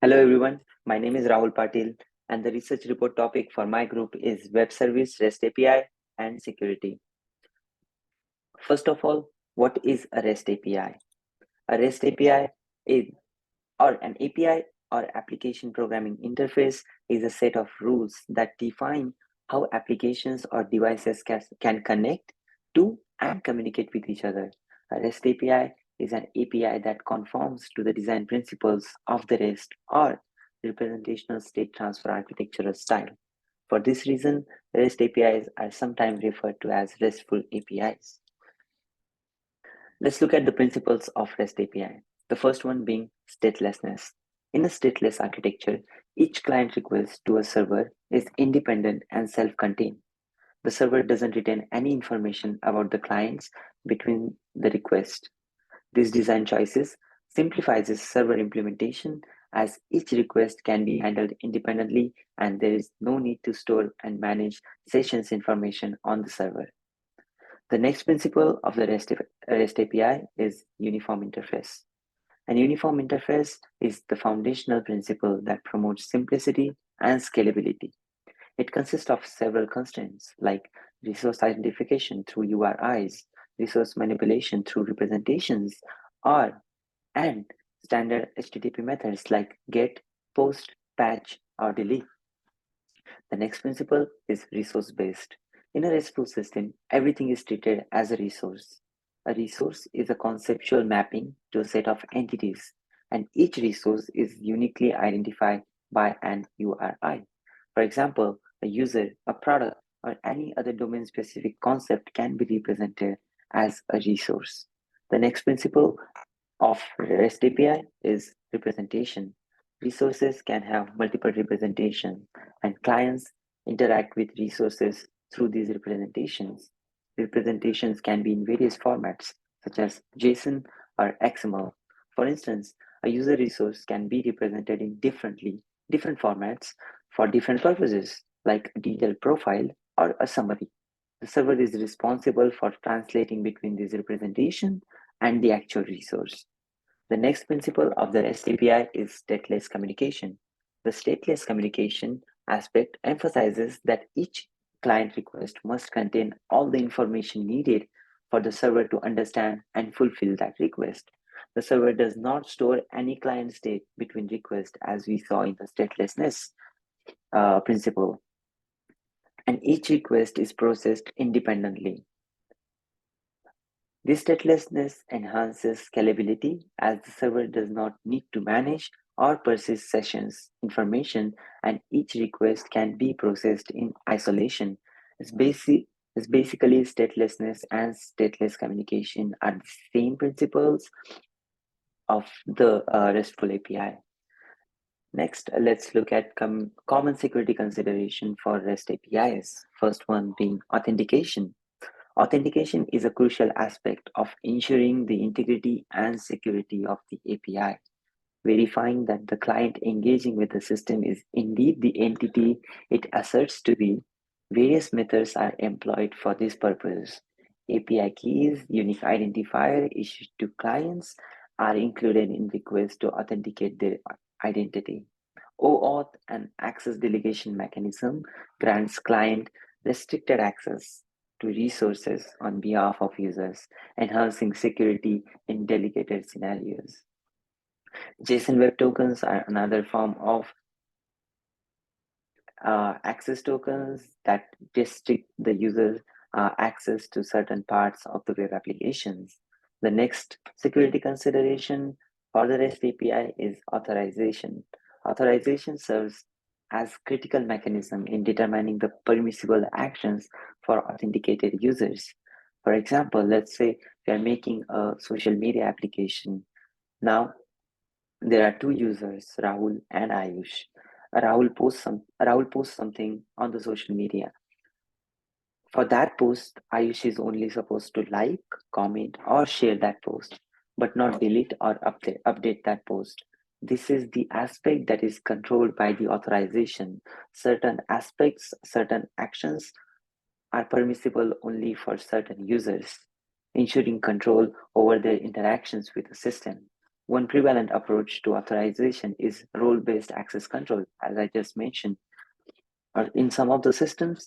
Hello everyone, my name is Rahul Patil and the research report topic for my group is Web Service, REST API and security. First of all, what is a REST API? A REST API is or an API or application programming interface is a set of rules that define how applications or devices can connect to and communicate with each other. A REST API is an API that conforms to the design principles of the REST or representational state transfer architectural style. For this reason, REST APIs are sometimes referred to as RESTful APIs. Let's look at the principles of REST API. The first one being statelessness. In a stateless architecture, each client request to a server is independent and self-contained. The server doesn't retain any information about the clients between the requests. These design choices simplifies server implementation as each request can be handled independently and there is no need to store and manage sessions information on the server. The next principle of the REST API is uniform interface. An uniform interface is the foundational principle that promotes simplicity and scalability. It consists of several constraints like resource identification through URIs, resource manipulation through representations, or and standard HTTP methods like get, post, patch, or delete. The next principle is resource-based. In a RESTful system, everything is treated as a resource. A resource is a conceptual mapping to a set of entities, and each resource is uniquely identified by an URI. For example, a user, a product, or any other domain-specific concept can be represented as a resource. The next principle of REST API is representation. Resources can have multiple representations, and clients interact with resources through these representations. Representations can be in various formats, such as JSON or XML. For instance, a user resource can be represented in different formats for different purposes, like a detailed profile or a summary. The server is responsible for translating between these representations and the actual resource. The next principle of the REST API is stateless communication. The stateless communication aspect emphasizes that each client request must contain all the information needed for the server to understand and fulfill that request. The server does not store any client state between requests, as we saw in the statelessness principle, and each request is processed independently. This statelessness enhances scalability as the server does not need to manage or persist sessions information and each request can be processed in isolation. It's, basic, it's basically statelessness and stateless communication are the same principles of the RESTful API. Next, let's look at common security consideration for REST APIs. First one being authentication. Authentication is a crucial aspect of ensuring the integrity and security of the API. Verifying that the client engaging with the system is indeed the entity it asserts to be. Various methods are employed for this purpose. API keys, unique identifier issued to clients are included in requests to authenticate their identity. OAuth, an access delegation mechanism, grants client restricted access to resources on behalf of users, enhancing security in delicate scenarios. JSON Web Tokens are another form of access tokens that restrict the user access to certain parts of the web applications. The next security consideration for the REST API is authorization. Authorization serves as critical mechanism in determining the permissible actions for authenticated users. For example, let's say we are making a social media application. Now, there are two users, Rahul and Ayush. Rahul posts something on the social media. For that post, Ayush is only supposed to like, comment, or share that post, but not delete or update that post. This is the aspect that is controlled by the authorization. Certain aspects, certain actions are permissible only for certain users, ensuring control over their interactions with the system. One prevalent approach to authorization is role-based access control, as I just mentioned. Or in some of the systems,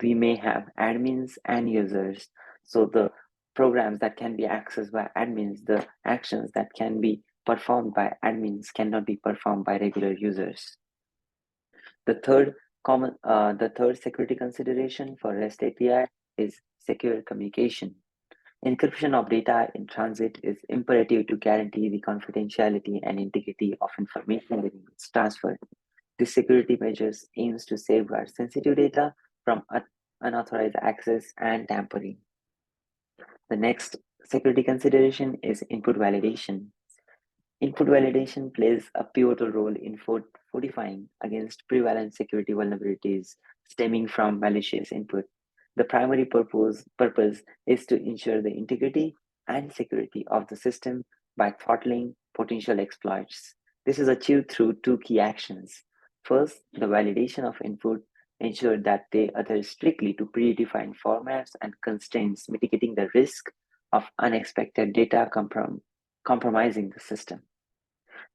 we may have admins and users. So the programs that can be accessed by admins, the actions that can be performed by admins cannot be performed by regular users. The third security consideration for REST API is secure communication. Encryption of data in transit is imperative to guarantee the confidentiality and integrity of information during its transfer. This security measures aims to safeguard sensitive data from unauthorized access and tampering. The next security consideration is input validation. Input validation plays a pivotal role in fortifying against prevalent security vulnerabilities stemming from malicious input. The primary purpose is to ensure the integrity and security of the system by throttling potential exploits. This is achieved through two key actions. First, the validation of input ensure that they adhere strictly to predefined formats and constraints, mitigating the risk of unexpected data compromising the system.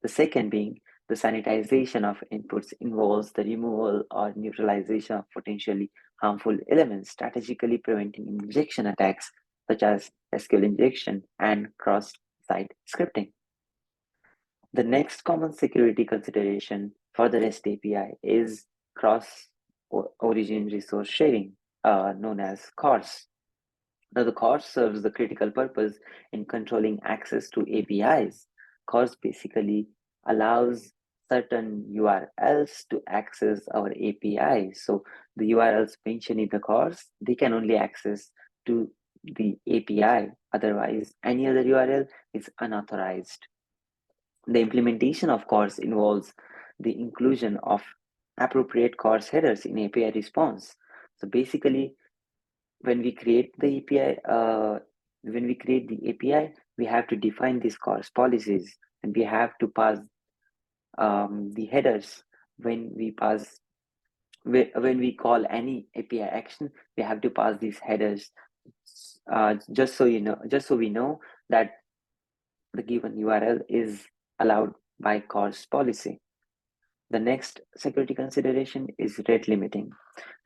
The second being the sanitization of inputs involves the removal or neutralization of potentially harmful elements, strategically preventing injection attacks such as SQL injection and cross-site scripting. The next common security consideration for the REST API is cross-origin resource sharing, known as CORS. Now, the CORS serves the critical purpose in controlling access to APIs. CORS basically allows certain URLs to access our API. So the URLs mentioned in the CORS, they can only access to the API. Otherwise, any other URL is unauthorized. The implementation of CORS involves the inclusion of appropriate CORS headers in API response. So basically, when we create the API, we have to define these CORS policies, and we have to pass the headers when we call any API action. We have to pass these headers, just so we know that the given URL is allowed by CORS policy. The next security consideration is rate limiting.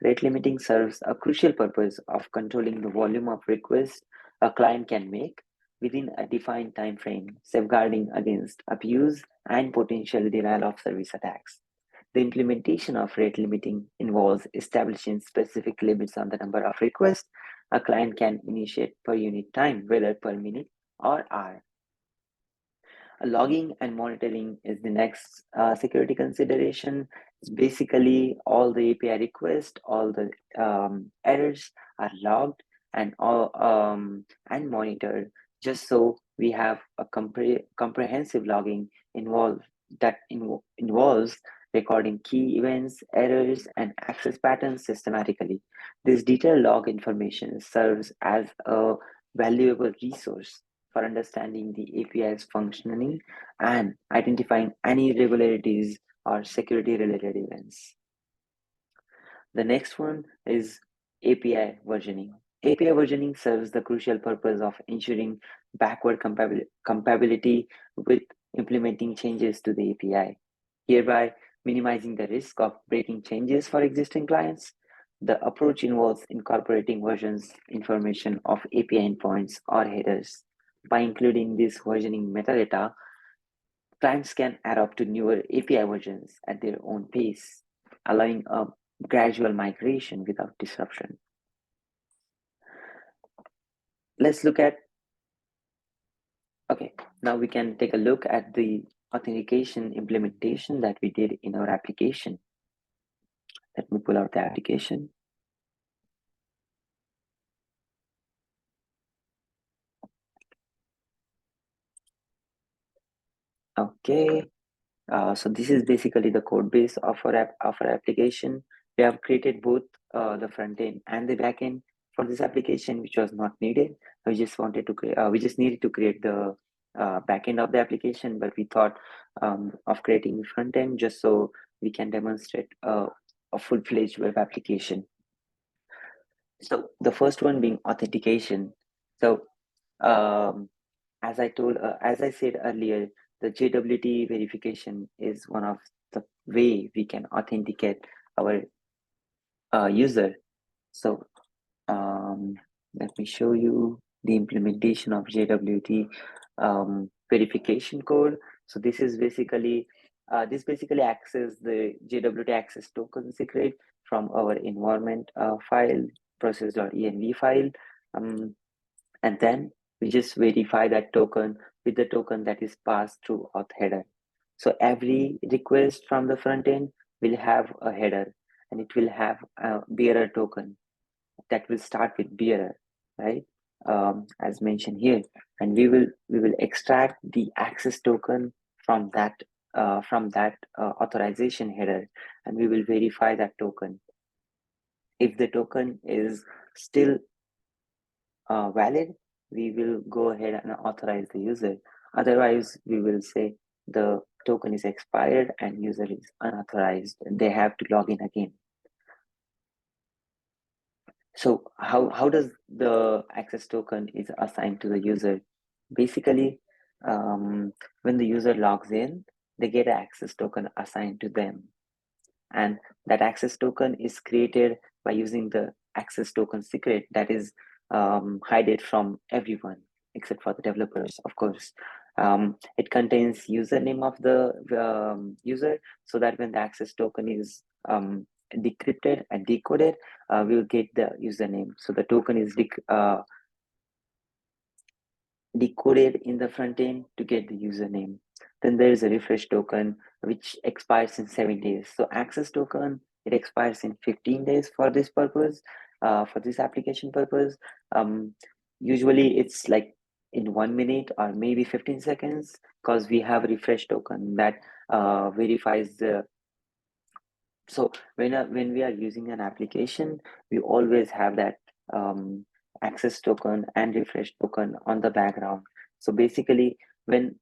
Rate limiting serves a crucial purpose of controlling the volume of requests a client can make within a defined time frame, safeguarding against abuse and potential denial of service attacks. The implementation of rate limiting involves establishing specific limits on the number of requests a client can initiate per unit time, whether per minute or hour. Logging and monitoring is the next security consideration. It's basically all the API requests, all the errors are logged and monitored, just so we have a comprehensive logging involves recording key events, errors, and access patterns systematically. This detailed log information serves as a valuable resource for understanding the API's functioning and identifying any irregularities or security-related events. The next one is API versioning. API versioning serves the crucial purpose of ensuring backward compatibility with implementing changes to the API, hereby minimizing the risk of breaking changes for existing clients. The approach involves incorporating versions information of API endpoints or headers. By including this versioning metadata, clients can adapt to newer API versions at their own pace, allowing a gradual migration without disruption. Let's look at, now we can take a look at the authentication implementation that we did in our application. Let me pull out the application. Okay, so this is basically the code base of our application. We have created both the front end and the back end for this application, which was not needed. We just needed to create the back end of the application, but we thought of creating the front end just so we can demonstrate a full-fledged web application. So the first one being authentication. So as I said earlier, the JWT verification is one of the way we can authenticate our user. So let me show you the implementation of JWT verification code. So this is basically access the JWT access token secret from our environment file process.env file, and then we just verify that token with the token that is passed through auth header. So every request from the front end will have a header, and it will have a bearer token that will start with bearer, right? As mentioned here, and we will extract the access token from that authorization header, and we will verify that token. If the token is still valid, we will go ahead and authorize the user. Otherwise, we will say the token is expired and user is unauthorized, and they have to log in again. So how does the access token is assigned to the user? Basically, when the user logs in, they get an access token assigned to them, and that access token is created by using the access token secret that is hidden from everyone except for the developers, of course. It contains username of the user, so that when the access token is decrypted and decoded, we'll get the username. So the token is decoded in the front end to get the username. Then there is a refresh token which expires in 7 days. So access token, it expires in 15 days for this purpose, for this application purpose. Usually it's like in 1 minute or maybe 15 seconds, because we have a refresh token that verifies the. So when we are using an application, we always have that access token and refresh token on the background. So basically, when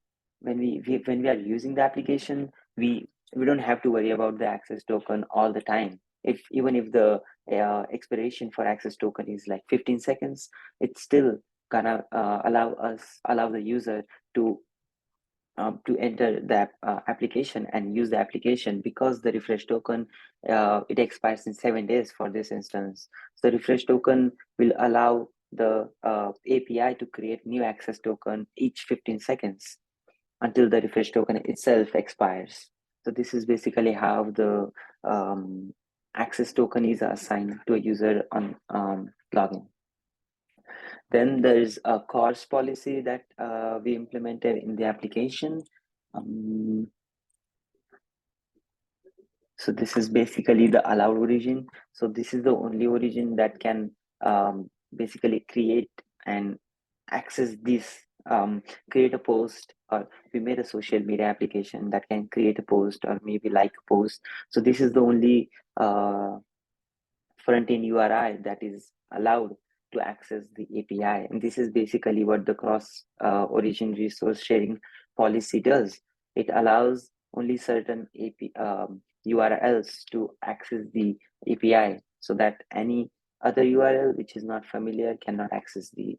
we are using the application, we don't have to worry about the access token all the time. Even if the expiration for access token is like 15 seconds, it's still gonna allow the user to enter the application and use the application, because the refresh token it expires in 7 days for this instance. So refresh token will allow the API to create new access token each 15 seconds until the refresh token itself expires. So this is basically how the access token is assigned to a user on login. Then there's a CORS policy that we implemented in the application. So this is basically the allowed origin. So this is the only origin that can basically create and access this, create a post, or we made a social media application that can create a post or maybe like a post. So this is the only front-end URI that is allowed to access the API. And this is basically what the cross origin resource sharing policy does. It allows only certain URLs to access the API, so that any other URL which is not familiar cannot access the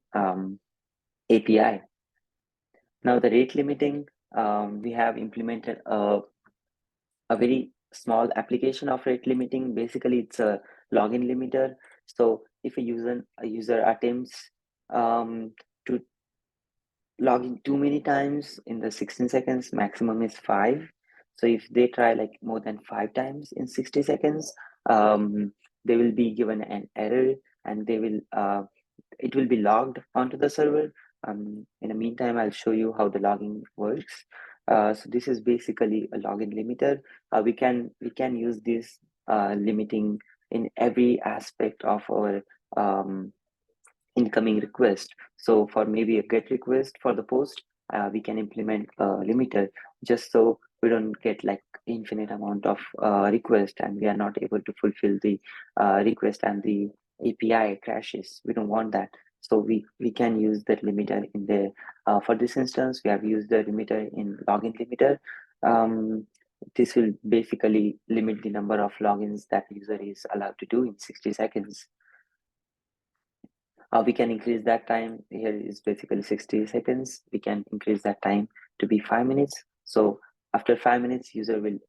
API. Now the rate limiting, we have implemented a very small application of rate limiting. Basically, it's a login limiter. So if a user attempts to log in too many times in the 16 seconds, maximum is 5. So if they try like more than 5 times in 60 seconds, they will be given an error, and they will it will be logged onto the server. In the meantime, I'll show you how the logging works. So this is basically a login limiter. We can use this limiting in every aspect of our incoming request. So for maybe a GET request for the post, we can implement a limiter, just so we don't get like infinite amount of request and we are not able to fulfill the request and the API crashes. We don't want that. So we can use that limiter in there. For this instance, we have used the limiter in login limiter. This will basically limit the number of logins that user is allowed to do in 60 seconds. We can increase that time. Here is basically 60 seconds. We can increase that time to be 5 minutes. So after 5 minutes, user will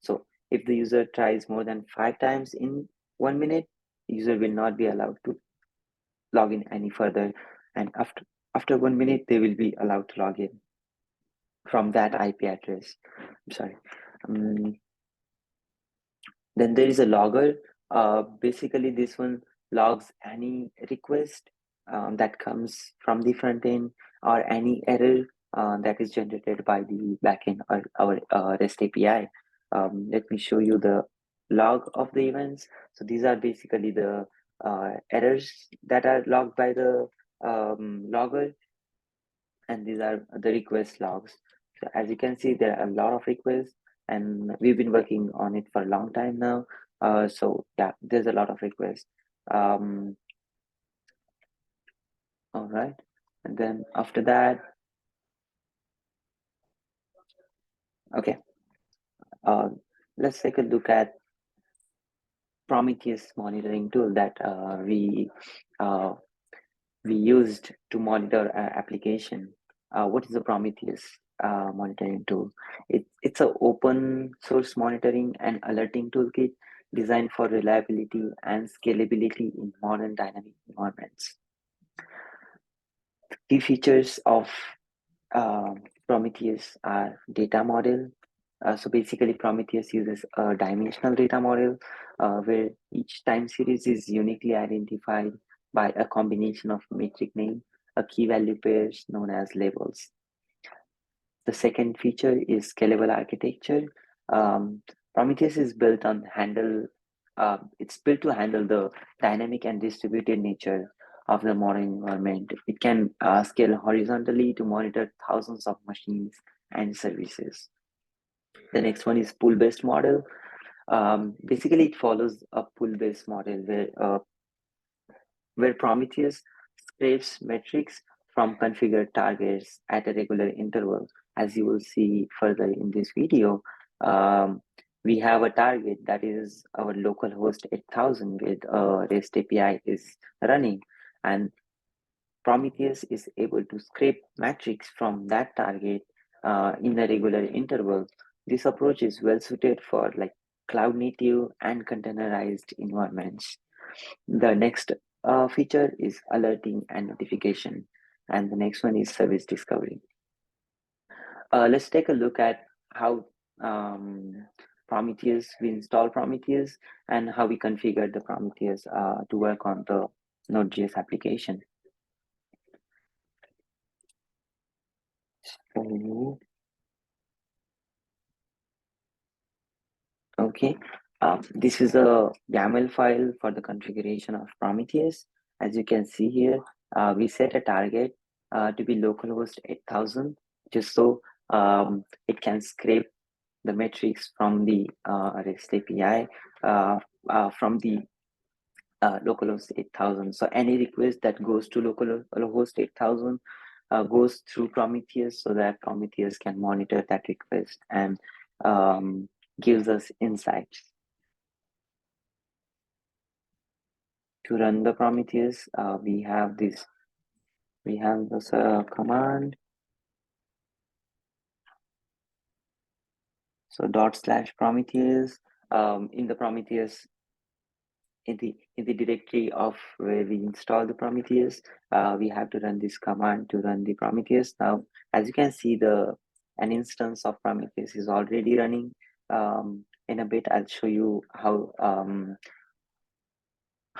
so if the user tries more than 5 times in 1 minute, user will not be allowed to log in any further. And after 1 minute, they will be allowed to log in from that IP address. I'm sorry. Um, then there is a logger. Basically, this one logs any request that comes from the front end or any error that is generated by the backend or our REST API. Let me show you the log of the events. So these are basically the errors that are logged by the logger, and these are the request logs. So as you can see, there are a lot of requests, and we've been working on it for a long time now. So yeah, there's a lot of requests. Um, all right, and then after that, okay, uh, let's take a look at Prometheus monitoring tool that uh, we used to monitor our application. What is a Prometheus monitoring tool? It's an open source monitoring and alerting toolkit designed for reliability and scalability in modern dynamic environments. Key features of Prometheus are data model. So basically, Prometheus uses a dimensional data model where each time series is uniquely identified by a combination of metric name, a key value pairs known as labels. The second feature is scalable architecture. Prometheus is built on it's built to handle the dynamic and distributed nature of the modern environment. It can scale horizontally to monitor thousands of machines and services. The next one is pool-based model. Basically, it follows a pool-based model where Prometheus scrapes metrics from configured targets at a regular interval. As you will see further in this video, we have a target that is our local host 8000 with REST API is running, and Prometheus is able to scrape metrics from that target in a regular interval. This approach is well suited for like cloud native and containerized environments. The next feature is alerting and notification, and the next one is service discovery. Let's take a look at how we install Prometheus and how we configure the Prometheus to work on the Node.js application. Okay, this is a YAML file for the configuration of Prometheus. As you can see here, we set a target to be localhost 8000, just so it can scrape the metrics from the REST API from the localhost 8000. So any request that goes to localhost 8000 goes through Prometheus, so that Prometheus can monitor that request and gives us insights. To run the Prometheus, we have this command. So /Prometheus in the Prometheus in the directory of where we install the Prometheus, we have to run this command to run the Prometheus. Now, as you can see, an instance of Prometheus is already running. In a bit, I'll show you how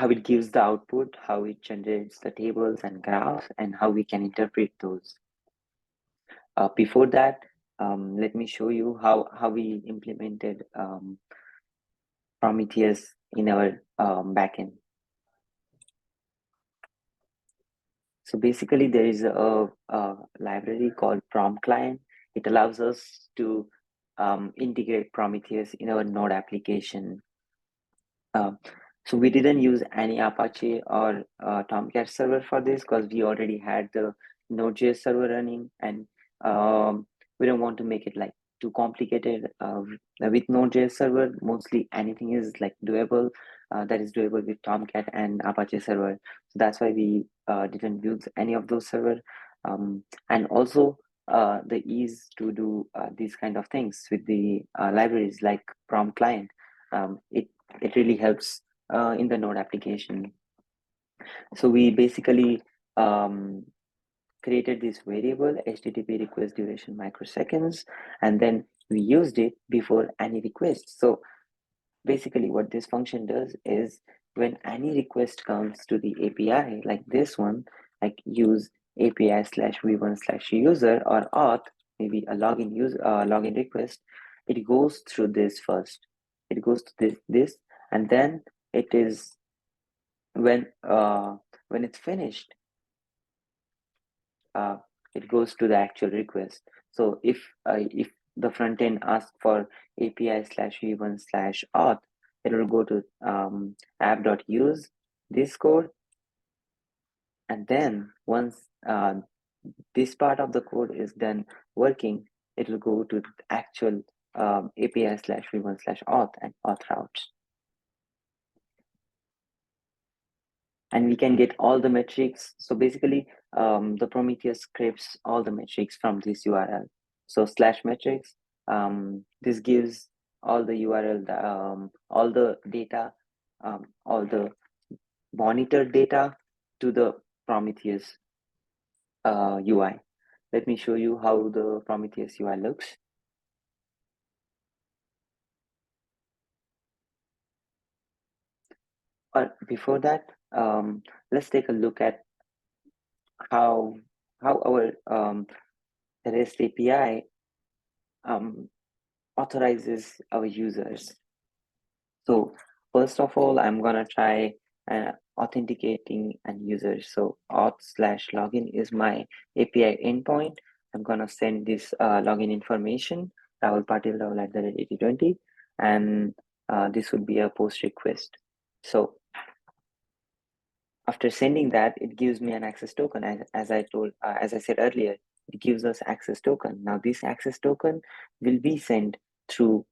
it gives the output, how it generates the tables and graphs, and how we can interpret those. Before that, let me show you how we implemented Prometheus in our backend. So basically, there is a library called Prom Client. It allows us to integrate Prometheus in our Node application. So we didn't use any Apache or Tomcat server for this because we already had the Node.js server running, and we don't want to make it like too complicated. With Node.js server, mostly anything is like doable. That is doable with Tomcat and Apache server. So that's why we didn't use any of those server. And also the ease to do these kind of things with the libraries like prompt client. It really helps in the Node application. So we basically created this variable HTTP request duration microseconds, and then we used it before any request. So basically what this function does is when any request comes to the API, like this one, like use API slash v1 slash user or auth, maybe a login request, it goes through this first. It goes to this, and then it is when it's finished, uh, it goes to the actual request. So if the front end asks for API slash v1 slash auth, it will go to app.use this code, and then once this part of the code is done working, it will go to the actual API slash v1 slash auth and auth routes. And we can get all the metrics. So basically, the Prometheus scrapes all the metrics from this URL. So slash metrics, this gives all the URL, all the data, all the monitored data to the Prometheus UI. Let me show you how the Prometheus UI looks. But before that, let's take a look at how our REST API authorizes our users. So first of all, I'm gonna try authenticating and users. So auth slash login is my API endpoint. I'm gonna send this login information, Rahul Patil Rahul at the rate 8020, and this would be a post request. So after sending that, it gives me an access token. As I said earlier, it gives us access token. Now this access token will be sent through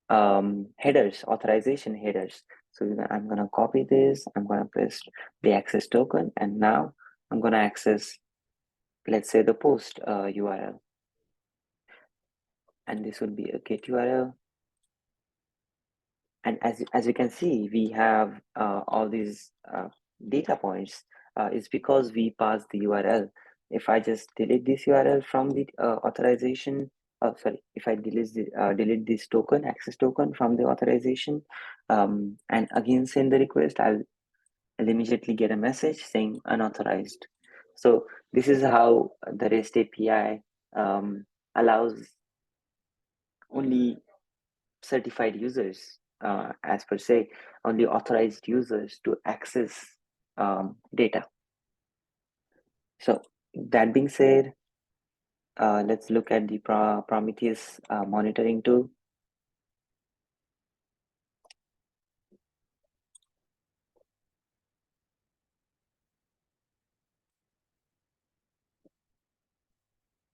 headers, authorization headers. So I'm gonna copy this, I'm gonna paste the access token, and now I'm gonna access, let's say, the post URL. And this would be a get URL. And as you can see, we have all these data points. It's because we passed the URL. If I just delete this URL from the authorization, if I delete this token, access token from the authorization, and again send the request, I'll immediately get a message saying unauthorized. So this is how the REST API allows only certified users, as per se, only authorized users to access data. So that being said, let's look at the Prometheus monitoring tool.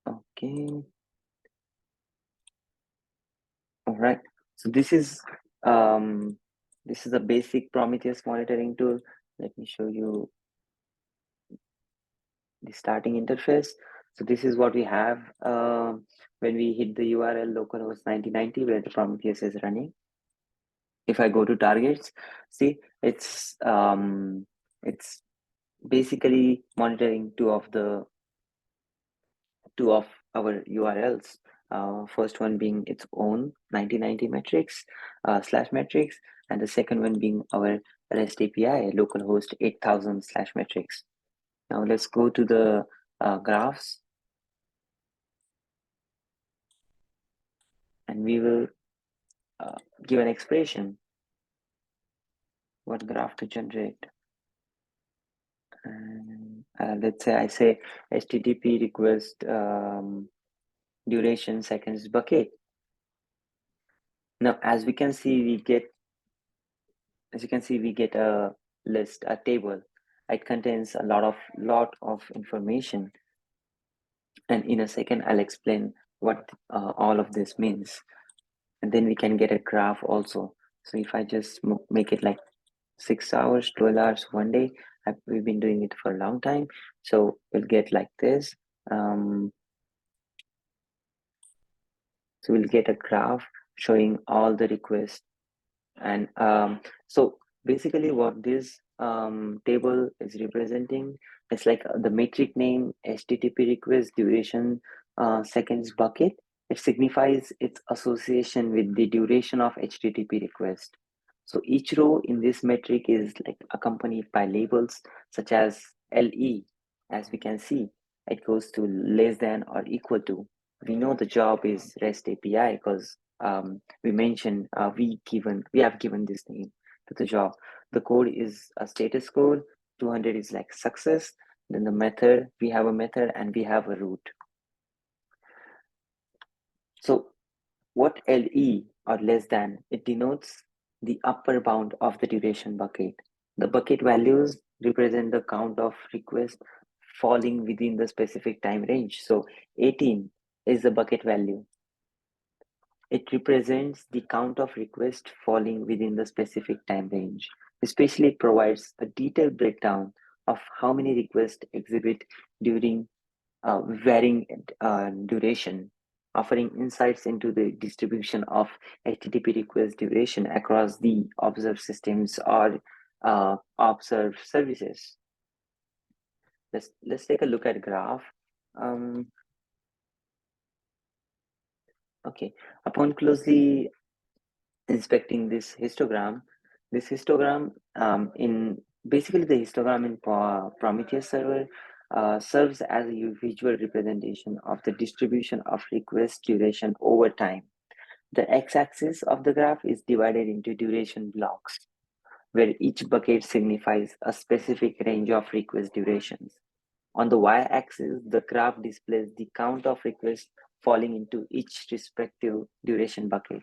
Okay. All right. So this is a basic Prometheus monitoring tool. Let me show you the starting interface. So this is what we have when we hit the URL localhost 9090 where the Prometheus is running. If I go to targets, see it's basically monitoring two of our URLs. First one being its own 9090 metrics slash metrics, and the second one being our REST API localhost 8000 slash metrics. Now let's go to the graphs, and we will give an expression what graph to generate. And let's say I say HTTP request duration seconds bucket. Now, as you can see, we get a list, a table. It contains a lot of information, and in a second, I'll explain what all of this means. And then we can get a graph also. So if I just make it like 6 hours, 12 hours, 1 day, we've been doing it for a long time. So we'll get like this. So we'll get a graph showing all the requests. And so basically what this table is representing, it's like the metric name HTTP request duration seconds bucket. It signifies its association with the duration of HTTP request. So each row in this metric is like accompanied by labels such as LE. As we can see, it goes to less than or equal to. We know the job is REST API because we mentioned we have given this name to the job. The code is a status code. 200 is like success. Then the method, we have a method and we have a root. So what LE or less than, it denotes the upper bound of the duration bucket. The bucket values represent the count of requests falling within the specific time range. So 18 is the bucket value. It represents the count of requests falling within the specific time range. Especially, it provides a detailed breakdown of how many requests exhibit during varying duration, offering insights into the distribution of HTTP request duration across the observed systems or observed services. Let's take a look at graph. Okay, upon closely inspecting this histogram in basically the histogram in Prometheus server serves as a visual representation of the distribution of request duration over time. The x-axis of the graph is divided into duration blocks, where each bucket signifies a specific range of request durations. On the y-axis, the graph displays the count of requests falling into each respective duration bucket.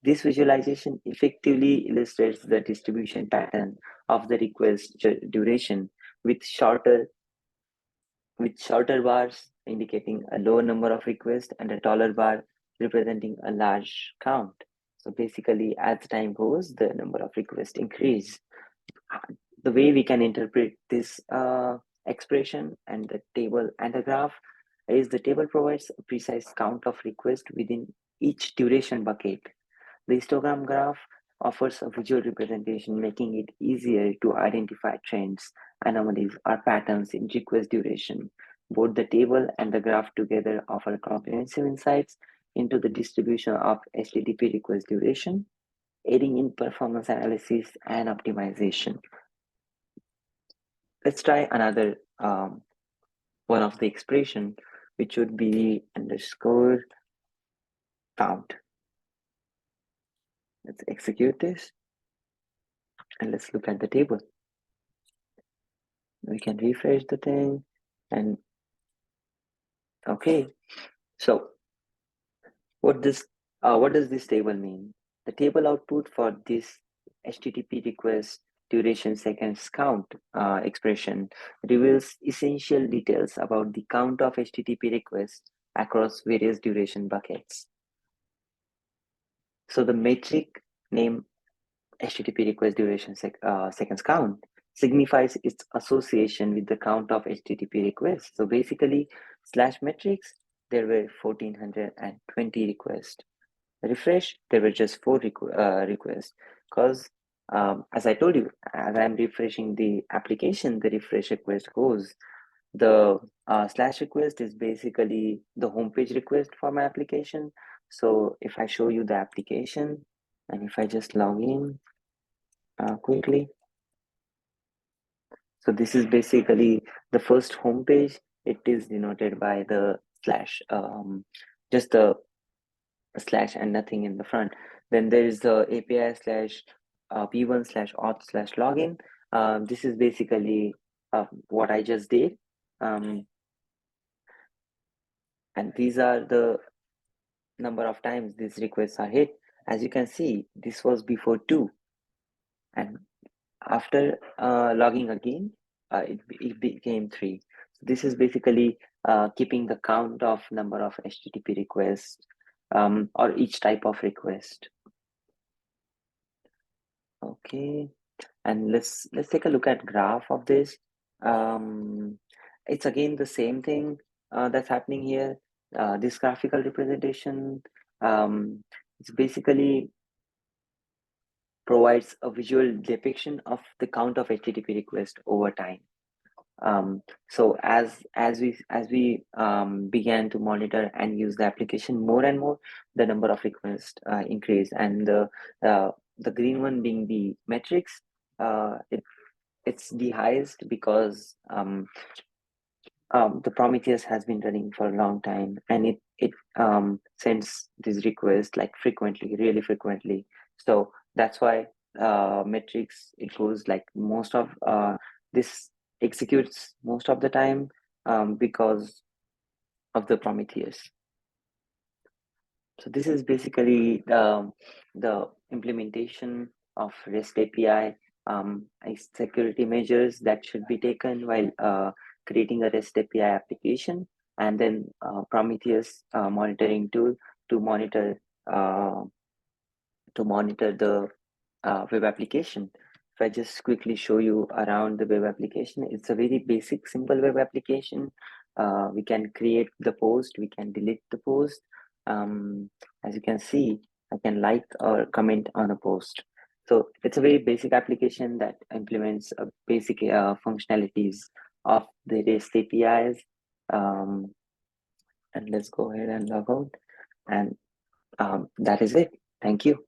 This visualization effectively illustrates the distribution pattern of the request duration with shorter bars indicating a low number of requests and a taller bar representing a large count. So basically, as time goes, the number of requests increase. The way we can interpret this expression and the table and the graph is the table provides a precise count of requests within each duration bucket. The histogram graph offers a visual representation, making it easier to identify trends, anomalies, or patterns in request duration. Both the table and the graph together offer comprehensive insights into the distribution of HTTP request duration, aiding in performance analysis and optimization. Let's try another one of the expression, which would be underscore count. Let's execute this and let's look at the table. We can refresh the thing and okay. So what does this table mean? The table output for this HTTP request duration seconds count expression reveals essential details about the count of HTTP requests across various duration buckets. So the metric name HTTP request duration seconds count signifies its association with the count of HTTP requests. So basically, slash metrics, there were 1420 requests. Refresh, there were just 4 requests. Because as I told you, as I'm refreshing the application, the refresh request goes. The slash request is basically the homepage request for my application. So if I show you the application and if I just log in quickly, so this is basically the first homepage. It is denoted by the slash, just the slash and nothing in the front. Then there is the API slash v1 slash auth slash login. This is basically what I just did. And these are the number of times these requests are hit. As you can see, this was before 2. And after logging again, it became 3. So this is basically keeping the count of number of HTTP requests or each type of request. Okay, and let's take a look at graph of this. It's again the same thing that's happening here. This graphical representation It's basically provides a visual depiction of the count of HTTP requests over time. So as we began to monitor and use the application more and more, the number of requests increase, and the green one being the metrics, it's the highest because the Prometheus has been running for a long time, and it sends these requests like frequently, really frequently. So that's why metrics, it goes like most of this executes most of the time because of the Prometheus. So this is basically the implementation of REST API, security measures that should be taken while creating a REST API application, and then Prometheus monitoring tool to monitor uh, the web application. If I just quickly show you around the web application, it's a very basic, simple web application. We can create the post, we can delete the post. As you can see, I can like or comment on a post. So it's a very basic application that implements basic functionalities of the REST APIs. Um, and let's go ahead and log out. And that is it. Thank you.